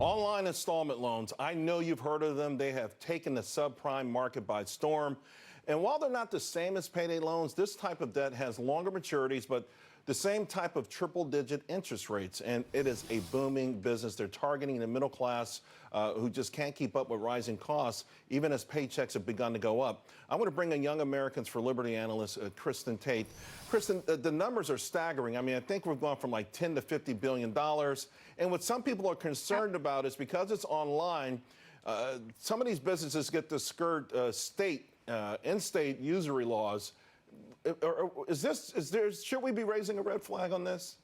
Online installment loans, I know you've heard of them. They have taken the subprime market by storm. And while they're not the same as payday loans, this type of debt has longer maturities, but the same type of triple-digit interest rates. And it is a booming business. They're targeting the middle class who just can't keep up with rising costs, even as paychecks have begun to go up. I want to bring in Young Americans for Liberty analyst Kristin Tate. Kristin, the numbers are staggering. I mean, I think we've gone from like $10 to $50 billion. And what some people are concerned about is because it's online, some of these businesses get to skirt in-state usury laws. Should we be raising a red flag on this?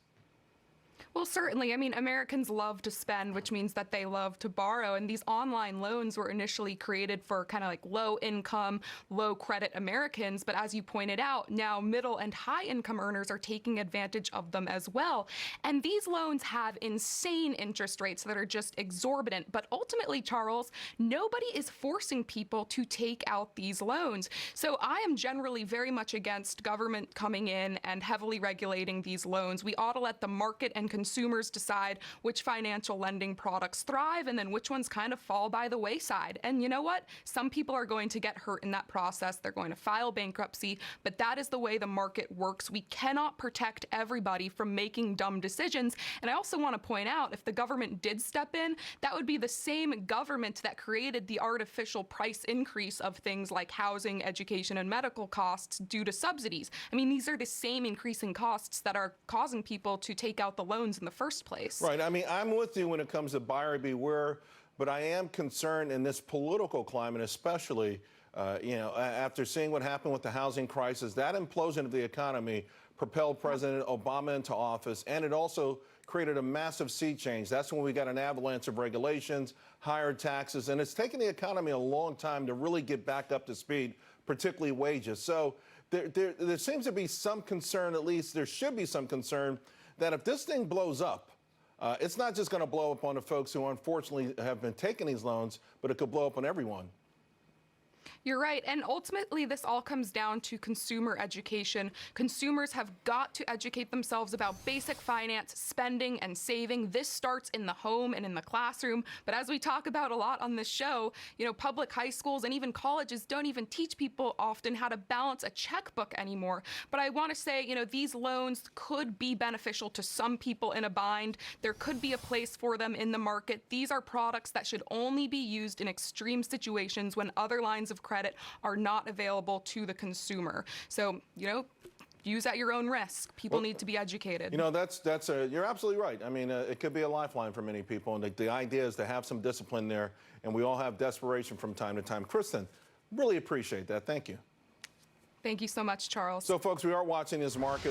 Well, certainly. I mean, Americans love to spend, which means that they love to borrow. And these online loans were initially created for kind of like low income, low credit Americans. But as you pointed out, now middle and high income earners are taking advantage of them as well. And these loans have insane interest rates that are just exorbitant. But ultimately, Charles, nobody is forcing people to take out these loans. So I am generally very much against government coming in and heavily regulating these loans. We ought to let the market and consumers decide which financial lending products thrive and then which ones kind of fall by the wayside. And you know what? Some people are going to get hurt in that process. They're going to file bankruptcy, but that is the way the market works. We cannot protect everybody from making dumb decisions. And I also want to point out, if the government did step in, that would be the same government that created the artificial price increase of things like housing, education, and medical costs due to subsidies. I mean, these are the same increasing costs that are causing people to take out the loans in the first place. Right. I mean, I'm with you when it comes to buyer beware, but I am concerned in this political climate, especially, after seeing what happened with the housing crisis, that implosion of the economy propelled President Obama into office, and it also created a massive sea change. That's when we got an avalanche of regulations, higher taxes, and it's taken the economy a long time to really get back up to speed, particularly wages. So there seems to be some concern, at least there should be some concern, that if this thing blows up, it's not just going to blow up on the folks who unfortunately have been taking these loans, but it could blow up on everyone. You're right. And ultimately, this all comes down to consumer education. Consumers have got to educate themselves about basic finance, spending, and saving. This starts in the home and in the classroom. But as we talk about a lot on this show, public high schools and even colleges don't even teach people often how to balance a checkbook anymore. But I want to say, these loans could be beneficial to some people in a bind. There could be a place for them in the market. These are products that should only be used in extreme situations when other lines of credit are not available to the consumer. So, use at your own risk. People need to be educated. You're absolutely right. I mean, it could be a lifeline for many people. And the idea is to have some discipline there. And we all have desperation from time to time. Kristin, really appreciate that. Thank you. Thank you so much, Charles. So, folks, we are watching this market.